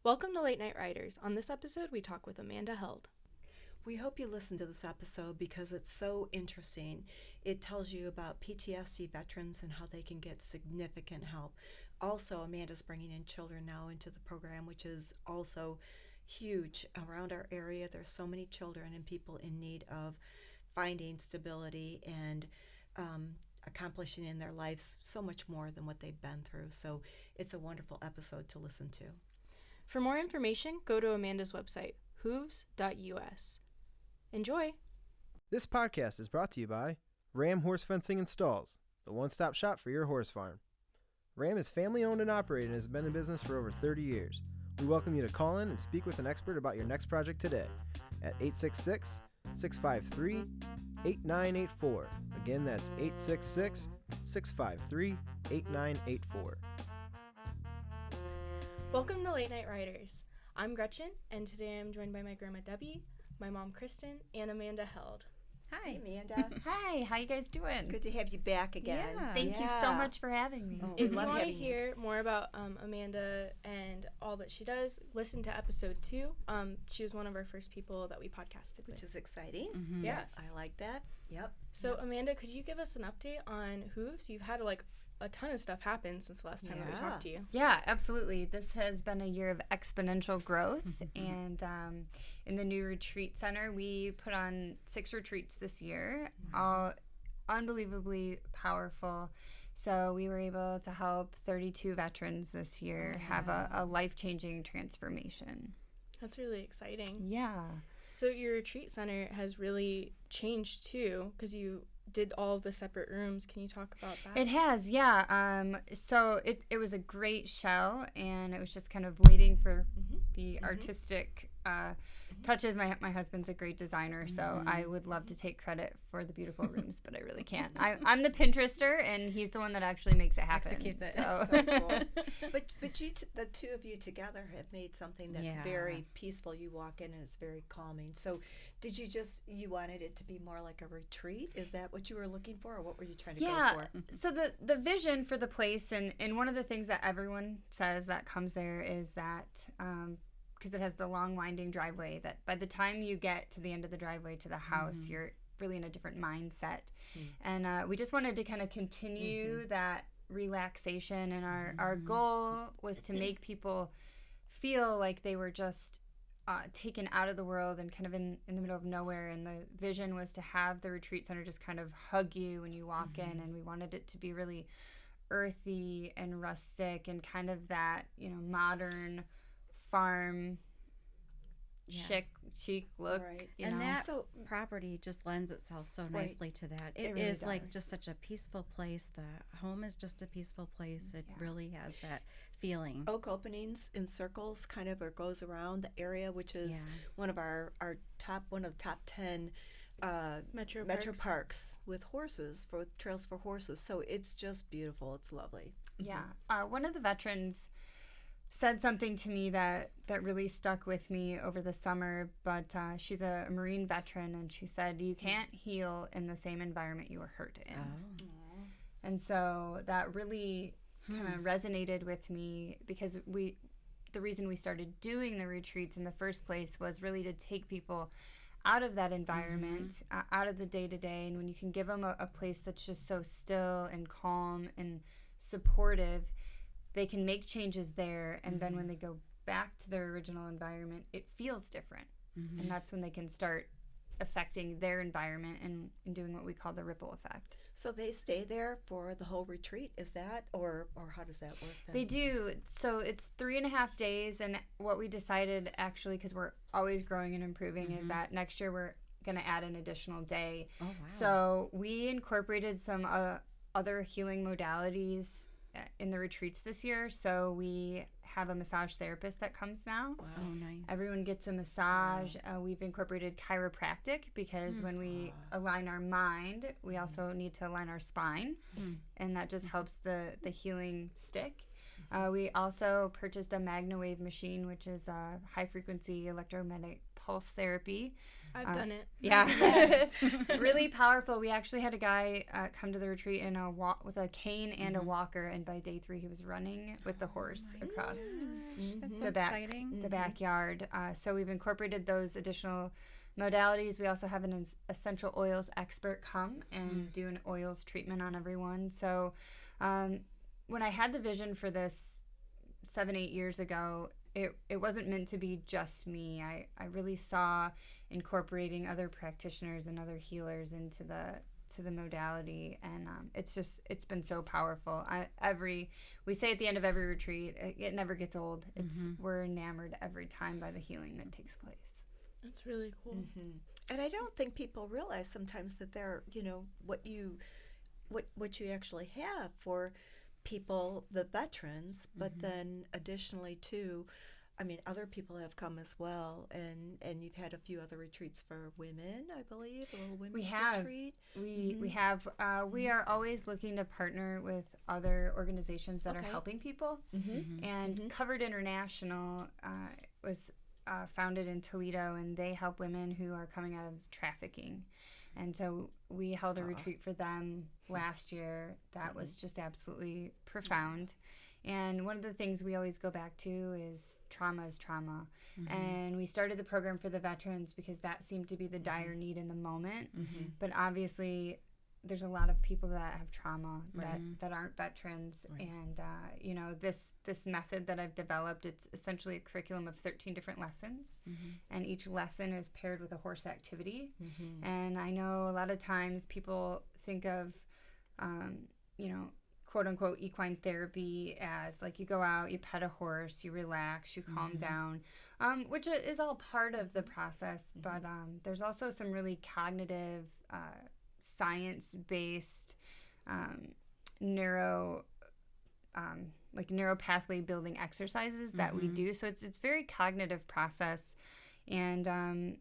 Welcome to Late Night Riders. On this episode, we talk with Amanda Held. We hope you listen to this episode because it's so interesting. It tells you about PTSD veterans and how they can get significant help. Also, Amanda's bringing in children now into the program, which is also huge. Around our area, there's so many children and people in need of finding stability and accomplishing in their lives so much more than what they've been through. So it's a wonderful episode to listen to. For more information, go to Amanda's website, H.O.O.V.E.S. Enjoy! This podcast is brought to you by Ramm Horse Fencing and Stalls, the one-stop shop for your horse farm. Ramm is family-owned and operated and has been in business for over 30 years. We welcome you to call in and speak with an expert about your next project today at 866-653-8984. Again, that's 866-653-8984. Welcome to Late Night Riders. I'm Gretchen, and today I'm joined by my grandma Debbie, my mom Kristen, and Amanda Held. Hi, Amanda. Hi, how you guys doing? Good to have you back again. Thank you so much for having me. Oh, If you love want to having hear more about Amanda and all that she does, listen to episode 2. She was one of our first people that we podcasted with. Which is exciting. Mm-hmm. Yes. I like that. Yep. So, Amanda, could you give us an update on H.O.O.V.E.S? You've had a ton of stuff happen since the last time that we talked to you. Yeah, absolutely. This has been a year of exponential growth, and in the new retreat center, we put on 6 retreats this year, all unbelievably powerful. So we were able to help 32 veterans this year have a life-changing transformation. That's really exciting. Yeah. So your retreat center has really changed too, because you did all of the separate rooms. Can you talk about that? It has, yeah. So it was a great shell, and it was just kind of waiting for the artistic touches. My husband's a great designer, so I would love to take credit for the beautiful rooms, but I really can't. I'm the Pinterester, and he's the one that actually makes it happen. Executes it. So Cool. But you the two of you together have made something that's very peaceful. You walk in and it's very calming. So did you wanted it to be more like a retreat? Is that what you were looking for, or what were you trying to go for? So the vision for the place, and one of the things that everyone says that comes there is that because it has the long winding driveway, that by the time you get to the end of the driveway to the house, you're really in a different mindset. And we just wanted to kind of continue that relaxation, and our goal was to make people feel like they were just taken out of the world and kind of in the middle of nowhere. And the vision was to have the retreat center just kind of hug you when you walk in, and we wanted it to be really earthy and rustic and kind of that, modern farm chic look. Right. And know. that property just lends itself so nicely to that. It really is like does. just such a peaceful place. The home is just a peaceful place. It really has that feeling. Oak openings in circles kind of goes around the area, which is one of the top 10 Metro parks with horses, for trails for horses. So it's just beautiful. It's lovely. Yeah. One of the veterans said something to me that really stuck with me over the summer, but she's a Marine veteran, and she said, you can't heal in the same environment you were hurt in. And so that really kind of resonated with me, because the reason we started doing the retreats in the first place was really to take people out of that environment, out of the day-to-day, and when you can give them a place that's just so still and calm and supportive, they can make changes there, and then when they go back to their original environment, it feels different. And that's when they can start affecting their environment and doing what we call the ripple effect. So they stay there for the whole retreat, is that, or how does that work then? They do. So it's 3.5 days, and what we decided, actually, because we're always growing and improving, is that next year we're going to add an additional day. Oh, wow. So we incorporated some other healing modalities in the retreats this year. So we have a massage therapist that comes now. Wow. Oh, nice. Everyone gets a massage. We've incorporated chiropractic, because when we align our mind, we also need to align our spine, and that just helps the healing stick. We also purchased a MagnaWave machine, which is a high-frequency electromagnetic pulse therapy. I've done it. Yeah. Really powerful. We actually had a guy come to the retreat in with a cane and a walker, and by day 3 he was running with the horse across That's the exciting. the backyard. So we've incorporated those additional modalities. We also have an essential oils expert come and do an oils treatment on everyone. So when I had the vision for this 7-8 years ago, it wasn't meant to be just me. I really saw incorporating other practitioners and other healers into the modality, and it's been so powerful. We say at the end of every retreat, it never gets old. We're enamored every time by the healing that takes place. That's really cool. And I don't think people realize sometimes that they're, what you actually have for people, the veterans, but then additionally too, I mean, other people have come as well, and you've had a few other retreats for women, I believe, a little women's retreat. We have. We are always looking to partner with other organizations that are helping people. And Covered International was founded in Toledo, and they help women who are coming out of trafficking. And so we held a retreat for them last year that was just absolutely profound. And one of the things we always go back to is trauma is trauma. And we started the program for the veterans because that seemed to be the dire need in the moment. But obviously, there's a lot of people that have trauma that aren't veterans. And, this method that I've developed, it's essentially a curriculum of 13 different lessons. And each lesson is paired with a horse activity. And I know a lot of times people think of, quote unquote equine therapy as like you go out, you pet a horse, you relax, you calm down, which is all part of the process. But there's also some really cognitive, science-based neuro pathway building exercises that we do. So it's very cognitive process, and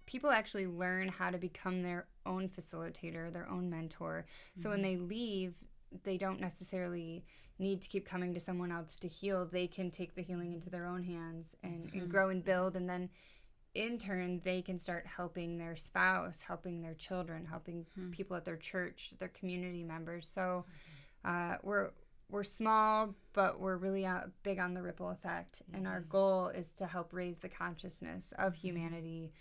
people actually learn how to become their own facilitator, their own mentor. So when they leave, they don't necessarily need to keep coming to someone else to heal. They can take the healing into their own hands and grow and build, and then in turn they can start helping their spouse, helping their children, helping people at their church, their community members. So we're small, but we're really big on the ripple effect, and our goal is to help raise the consciousness of humanity.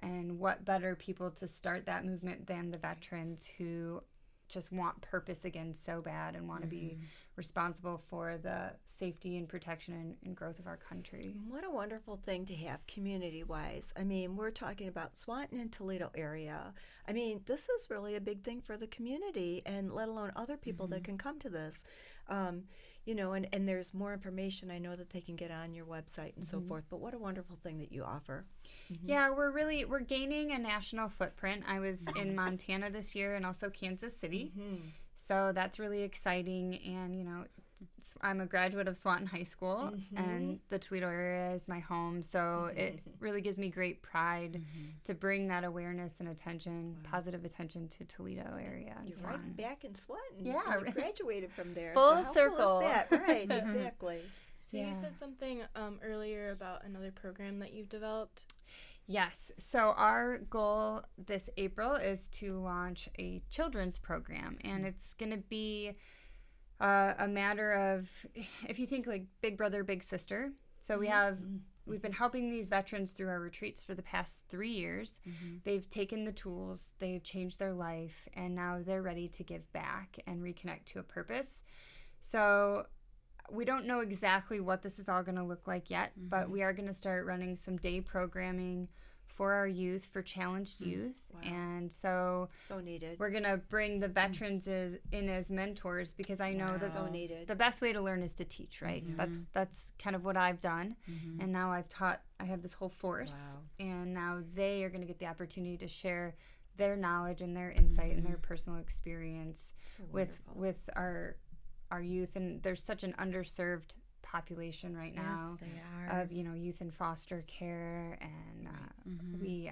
And what better people to start that movement than the veterans who just want purpose again so bad and want to be responsible for the safety and protection and growth of our country. What a wonderful thing to have community-wise. I mean, we're talking about Swanton and Toledo area. I mean, this is really a big thing for the community, and let alone other people that can come to this. And there's more information I know that they can get on your website and so forth, but what a wonderful thing that you offer. Yeah, we're gaining a national footprint. I was in Montana this year and also Kansas City. So that's really exciting. And, I'm a graduate of Swanton High School, and the Toledo area is my home. So it really gives me great pride to bring that awareness and attention, positive attention to Toledo area. And You're right back in Swanton. Yeah. You graduated from there. Full so circle. Cool is that? Right, exactly. So you said something earlier about another program that you've developed. Yes. So our goal this April is to launch a children's program, and it's going to be a matter of, if you think like Big Brother, Big Sister. So we've been helping these veterans through our retreats for the past 3 years. They've taken the tools, they've changed their life, and now they're ready to give back and reconnect to a purpose. So we don't know exactly what this is all going to look like yet, but we are going to start running some day programming for our youth, for challenged youth. And so needed. We're going to bring the veterans in as mentors, because I know that the best way to learn is to teach, right? That's kind of what I've done. And now I have this whole force, and now they are going to get the opportunity to share their knowledge and their insight and their personal experience with our youth. And there's such an underserved population right now. Yes, they are. Of youth in foster care, and we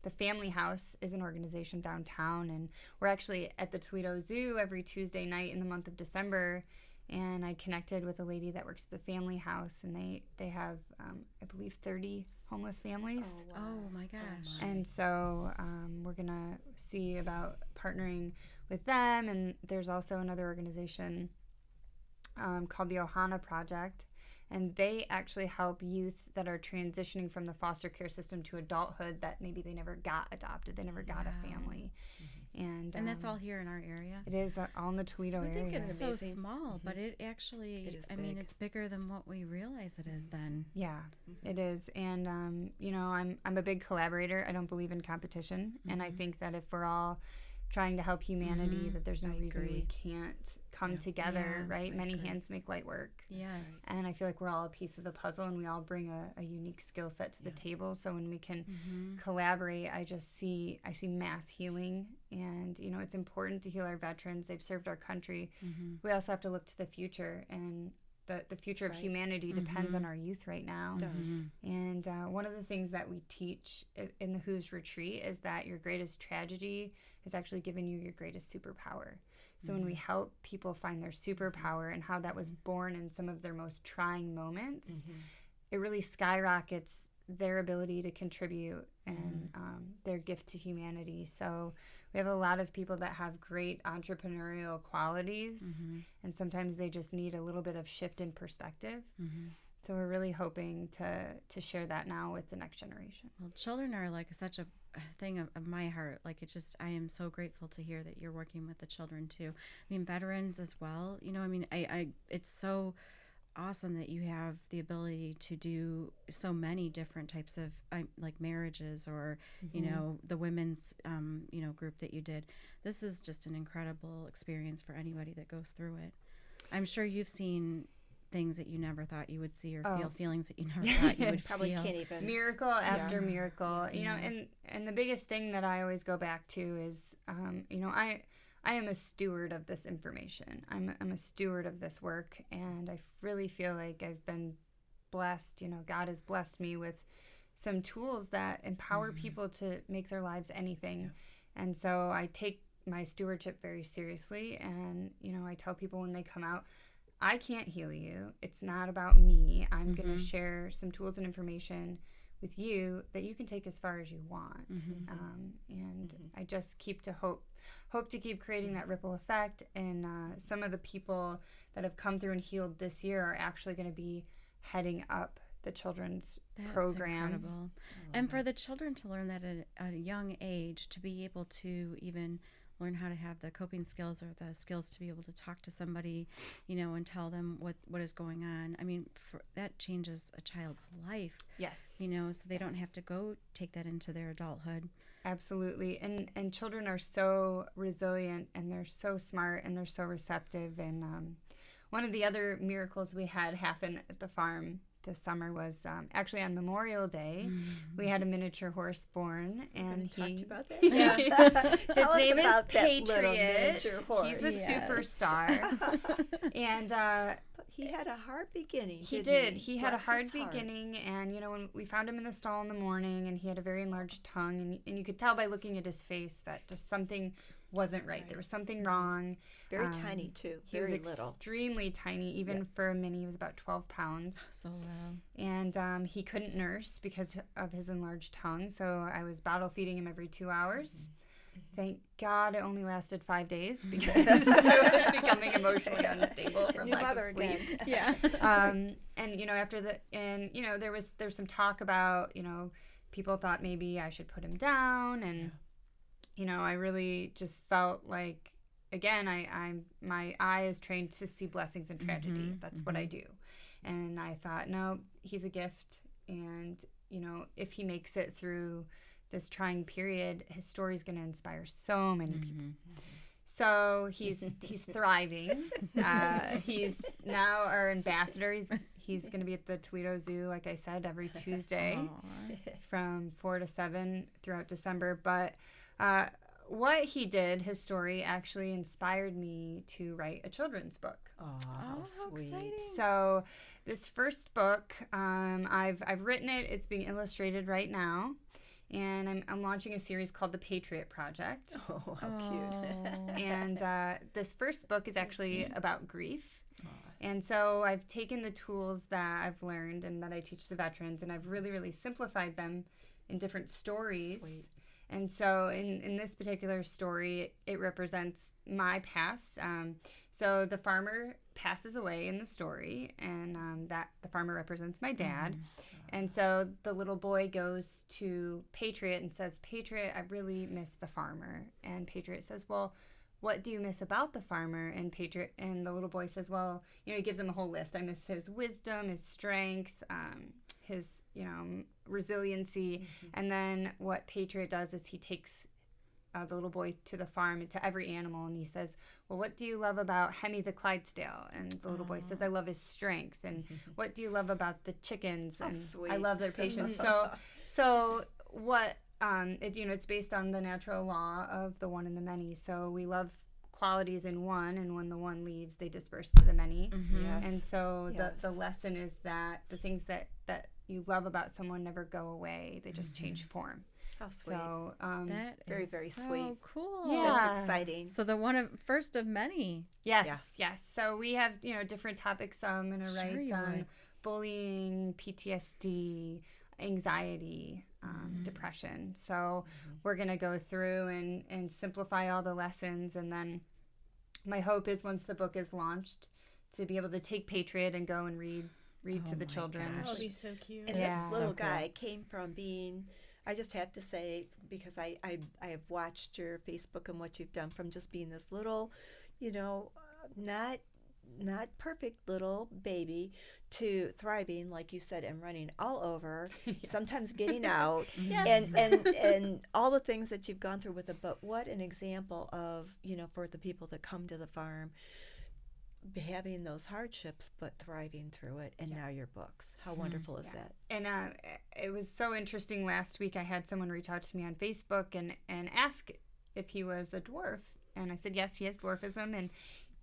the Family House is an organization downtown, and we're actually at the Toledo Zoo every Tuesday night in the month of December, And I connected with a lady that works at the family house, and they have, I believe, 30 homeless families. Oh, wow. Oh, my gosh. And so we're going to see about partnering with them. And there's also another organization called the Ohana Project. And they actually help youth that are transitioning from the foster care system to adulthood that maybe they never got adopted. They never got a family. And that's all here in our area? It is all in the Toledo area. I think it's so small, but it actually, it is I mean, it's bigger than what we realize it is then. Yeah, it is. And, you know, I'm a big collaborator. I don't believe in competition. And I think that if we're all trying to help humanity, that there's no reason we can't come together, right? Many hands make light work. Yes. And I feel like we're all a piece of the puzzle, and we all bring a unique skill set to the table. So when we can collaborate, I see mass healing. And, you know, it's important to heal our veterans. They've served our country. We also have to look to the future, and the future of humanity depends on our youth right now. It does. And one of the things that we teach in the H.O.O.V.E.S retreat is that your greatest tragedy is actually giving you your greatest superpower. So when we help people find their superpower and how that was born in some of their most trying moments, it really skyrockets their ability to contribute and their gift to humanity. So we have a lot of people that have great entrepreneurial qualities, and sometimes they just need a little bit of shift in perspective. So we're really hoping to share that now with the next generation. Well, children are like such a thing of my heart. Like, it's just, I am so grateful to hear that you're working with the children too. I mean, veterans as well. You know, I mean, I it's so awesome that you have the ability to do so many different types of like marriages or, you know, the women's, you know, group that you did. This is just an incredible experience for anybody that goes through it. I'm sure you've seen things that you never thought you would see or feel feelings that you never thought you would Probably feel. can't even. Miracle after miracle, you know, and the biggest thing that I always go back to is, you know, I am a steward of this information. I'm a steward of this work, and I really feel like I've been blessed. You know, God has blessed me with some tools that empower people to make their lives anything. And so I take my stewardship very seriously, and, you know, I tell people when they come out, I can't heal you. It's not about me. I'm going to share some tools and information with you that you can take as far as you want. And I just keep to hope to keep creating that ripple effect. And some of the people that have come through and healed this year are actually going to be heading up the children's program. Incredible. And for the children to learn that at a young age, to be able to even learn how to have the coping skills or the skills to be able to talk to somebody, you know, and tell them what is going on. I mean, that changes a child's life. Yes. You know, so they don't have to go take that into their adulthood. Absolutely. And children are so resilient, and they're so smart, and they're so receptive. And one of the other miracles we had happen at the farm this summer was actually on Memorial Day. We had a miniature horse born, and he talked about that. Yeah. Tell His name us about is that Patriot. little miniature horse. He's a superstar. And But he had a hard beginning. he didn't did. He had a Bless hard his heart. beginning, and, you know, when we found him in the stall in the morning, and he had a very enlarged tongue, and you could tell by looking at his face that just something wasn't right. There was something wrong. Very tiny too. He Very was little. extremely tiny, even for a mini. He was about 12 pounds. So little. And he couldn't nurse because of his enlarged tongue, so I was bottle feeding him every 2 hours. Thank God it only lasted 5 days because I was becoming emotionally unstable from New lack mother of sleep. again. Yeah. And, you know, you know, there's some talk about, you know, people thought maybe I should put him down, and you know, I really just felt like, again, my eye is trained to see blessings in tragedy. That's what I do. And I thought, no, he's a gift. And, you know, if he makes it through this trying period, his story is going to inspire so many people. So he's thriving. He's now our ambassador. He's going to be at the Toledo Zoo, like I said, every Tuesday from 4 to 7 throughout December. But what he did, his story, actually inspired me to write a children's book. Oh, how sweet. Exciting. So this first book, I've written it. It's being illustrated right now. And I'm launching a series called The Patriot Project. Oh, how cute. And this first book is actually about grief. And so I've taken the tools that I've learned and that I teach the veterans, and I've really, really simplified them in different stories. Sweet. And so in this particular story, it represents my past. So the farmer passes away in the story, and that the farmer represents my dad. And so the little boy goes to Patriot and says, Patriot, I really miss the farmer. And Patriot says, well, what do you miss about the farmer? And Patriot and the little boy says, well, he gives him a whole list. I miss his wisdom, his strength, his, resiliency. And then what Patriot does is he takes the little boy to the farm and to every animal, and he says, well, what do you love about Hemi the Clydesdale? And the little boy says, I love his strength. And what do you love about the chickens? And sweet. I love their patience. So what it's based on the natural law of the one and the many. So we love qualities in one, and when the one leaves, they disperse to the many. Yes. And so Yes. the lesson is that the things that you love about someone never go away. They just change form. How sweet. So That very, is very so sweet. cool. Yeah. That's exciting. So the first of many. yes. So we have different topics. I'm gonna Sure write you on would. bullying, PTSD, anxiety, depression. So we're gonna go through and simplify all the lessons, and then my hope is once the book is launched to be able to take Patriot and go and read to the my children. gosh. That'll be so cute. And Yeah. this little So cool. guy came from being, I just have to say, because I have watched your Facebook and what you've done, from just being this little, not perfect little baby to thriving, like you said, and running all over, sometimes getting out, and all the things that you've gone through with it. But what an example of, for the people that come to the farm, having those hardships but thriving through it, and now your books. How wonderful is that? And it was so interesting. Last week I had someone reach out to me on Facebook and ask if he was a dwarf, and I said yes, he has dwarfism, and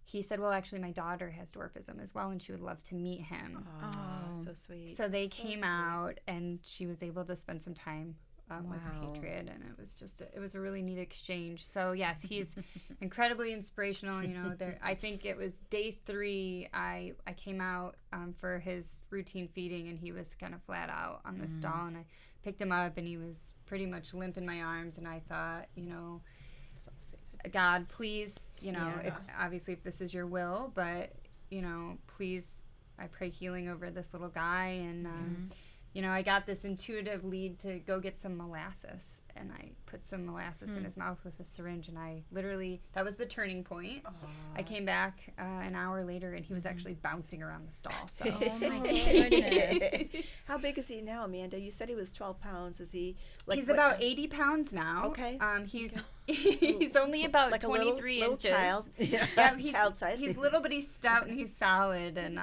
he said, well, actually my daughter has dwarfism as well, and she would love to meet him. Oh, so sweet. So they So came sweet. out, and she was able to spend some time with Wow. Patriot, and it was just it was a really neat exchange. So yes, he's incredibly inspirational. I think it was day 3 I came out for his routine feeding, and he was kind of flat out on the stall, and I picked him up, and he was pretty much limp in my arms, and I thought, So sad. God, please, Yeah. obviously if this is your will, but please, I pray healing over this little guy. And I got this intuitive lead to go get some molasses, and I put some molasses in his mouth with a syringe, and I literally, that was the turning point. I came back an hour later, and he was actually bouncing around the stall. So Oh my goodness. How big is he now, Amanda? You said he was 12 pounds. Is he he's what- about 80 pounds now. Okay. He's only about like a 23 little inches. child? Yeah, he's, Child size. He's little, but he's stout and he's solid. And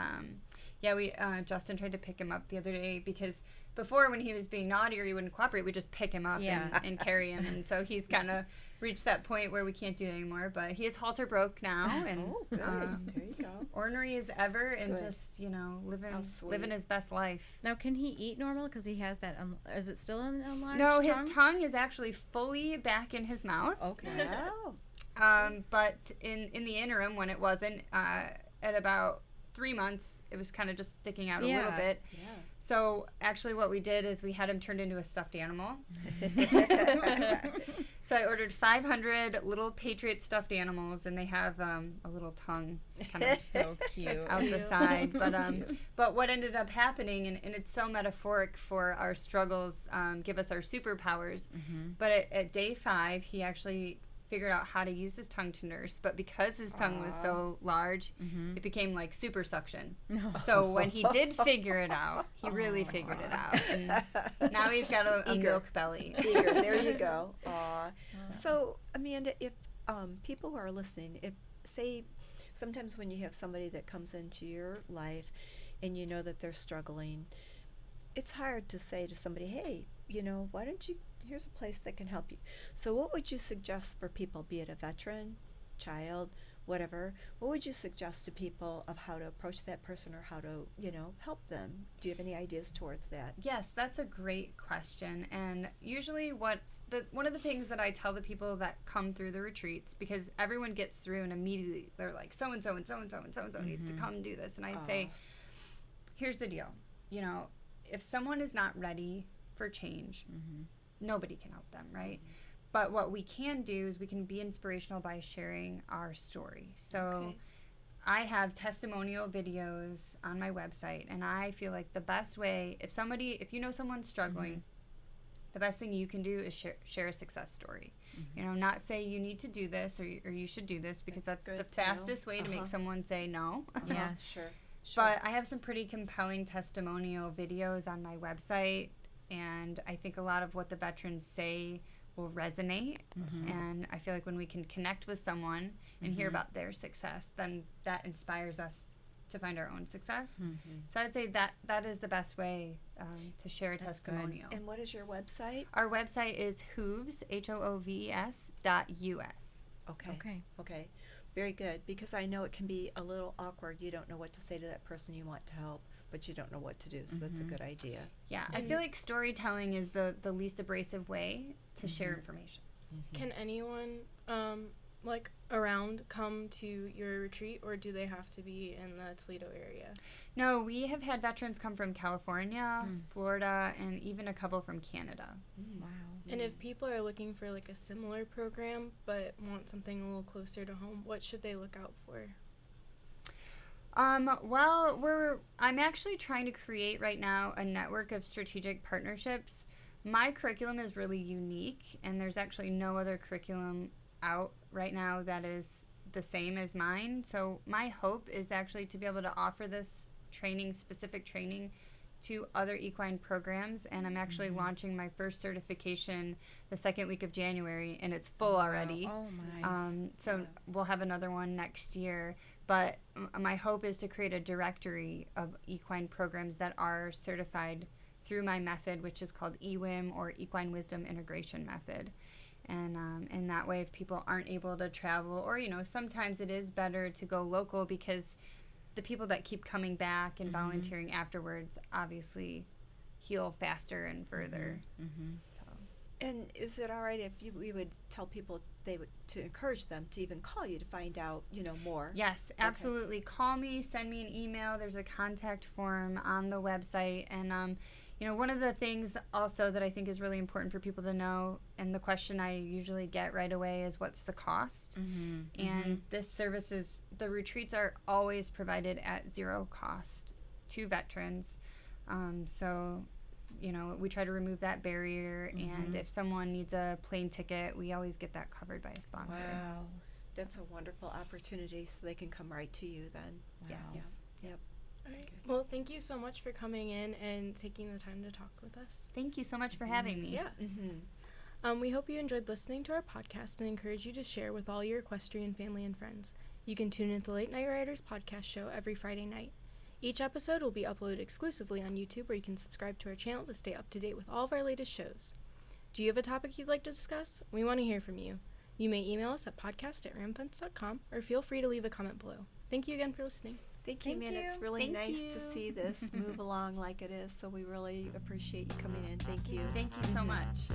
we Justin tried to pick him up the other day, because before, when he was being naughty or he wouldn't cooperate, we'd just pick him up and carry him. And so he's kind of reached that point where we can't do it anymore. But he is halter broke now, and Oh, good. There you go. ornery as ever, and Good. just How sweet. living his best life. Now, can he eat normal? Because he has that. Is it still an enlarged No, tongue? his tongue is actually fully back in his mouth. Okay. Wow. But in the interim, when it wasn't, at about 3 months, it was kind of just sticking out a little Yeah. bit. Yeah. So actually what we did is we had him turned into a stuffed animal. So I ordered 500 little Patriot stuffed animals, and they have a little tongue kind of So cute. out the side. But what ended up happening, and it's so metaphoric for our struggles, give us our superpowers. But at day 5, he actually figured out how to use his tongue to nurse, but because his tongue was so large, it became like super suction. So when he did figure it out, he really figured it out, and now he's got a Eager. milk belly. Eager. There you go. Aw. So, Amanda, if people who are listening, if, say, sometimes when you have somebody that comes into your life and you know that they're struggling, it's hard to say to somebody, hey, why don't you, here's a place that can help you. So what would you suggest for people, be it a veteran, child, whatever, what would you suggest to people of how to approach that person, or how to, help them? Do you have any ideas towards that? Yes, that's a great question. And usually what one of the things that I tell the people that come through the retreats, because everyone gets through and immediately they're like, so-and-so and so-and-so and so-and-so needs to come do this. And I say, here's the deal. You know, if someone is not ready for change, nobody can help them, right? But what we can do is we can be inspirational by sharing our story. So I have testimonial videos on my website, and I feel like the best way, if you know someone's struggling, the best thing you can do is share a success story. You know, not say you need to do this or you should do this, because that's the fastest way to make someone say no. Yes. Sure. But I have some pretty compelling testimonial videos on my website, and I think a lot of what the veterans say will resonate. And I feel like when we can connect with someone and hear about their success, then that inspires us to find our own success. So I'd say that is the best way to share a testimonial. And what is your website? Our website is H.O.O.V.E.S, H-O-O-V-E-S.U.S. Okay. Very good, because I know it can be a little awkward. You don't know what to say to that person you want to help, but you don't know what to do. So that's a good idea. Yeah, I feel like storytelling is the least abrasive way to share information. Can anyone like around come to your retreat, or do they have to be in the Toledo area? No, we have had veterans come from California, Florida, and even a couple from Canada. Wow. And if people are looking for like a similar program but want something a little closer to home, what should they look out for? Well, I'm actually trying to create right now a network of strategic partnerships. My curriculum is really unique, and there's actually no other curriculum out right now that is the same as mine. So my hope is actually to be able to offer this specific training to other equine programs, and I'm actually launching my first certification the second week of January, and it's full already. Oh, nice. So we'll have another one next year. But my hope is to create a directory of equine programs that are certified through my method, which is called EWIM, or Equine Wisdom Integration Method. And in that way, if people aren't able to travel, or, you know, sometimes it is better to go local, because the people that keep coming back and volunteering afterwards obviously heal faster and further. So. And is it all right if we would tell people to encourage them to even call you to find out, more? Yes, absolutely. Call me, send me an email. There's a contact form on the website. And, one of the things also that I think is really important for people to know, and the question I usually get right away, is what's the cost? And the retreats are always provided at zero cost to veterans. So, we try to remove that barrier, and if someone needs a plane ticket, we always get that covered by a sponsor. Wow. That's a wonderful opportunity, so they can come right to you then. Yes. Yeah. Yep. All right. Well, thank you so much for coming in and taking the time to talk with us. Thank you so much for having me. Yeah. We hope you enjoyed listening to our podcast and encourage you to share with all your equestrian family and friends. You can tune in to the Late Night Riders podcast show every Friday night. Each episode will be uploaded exclusively on YouTube, where you can subscribe to our channel to stay up to date with all of our latest shows. Do you have a topic you'd like to discuss? We want to hear from you. You may email us at podcast@rammfence.com, or feel free to leave a comment below. Thank you again for listening. Thank you, man. It's really nice to see this move along like it is, so we really appreciate you coming in. Thank you. Thank you so much.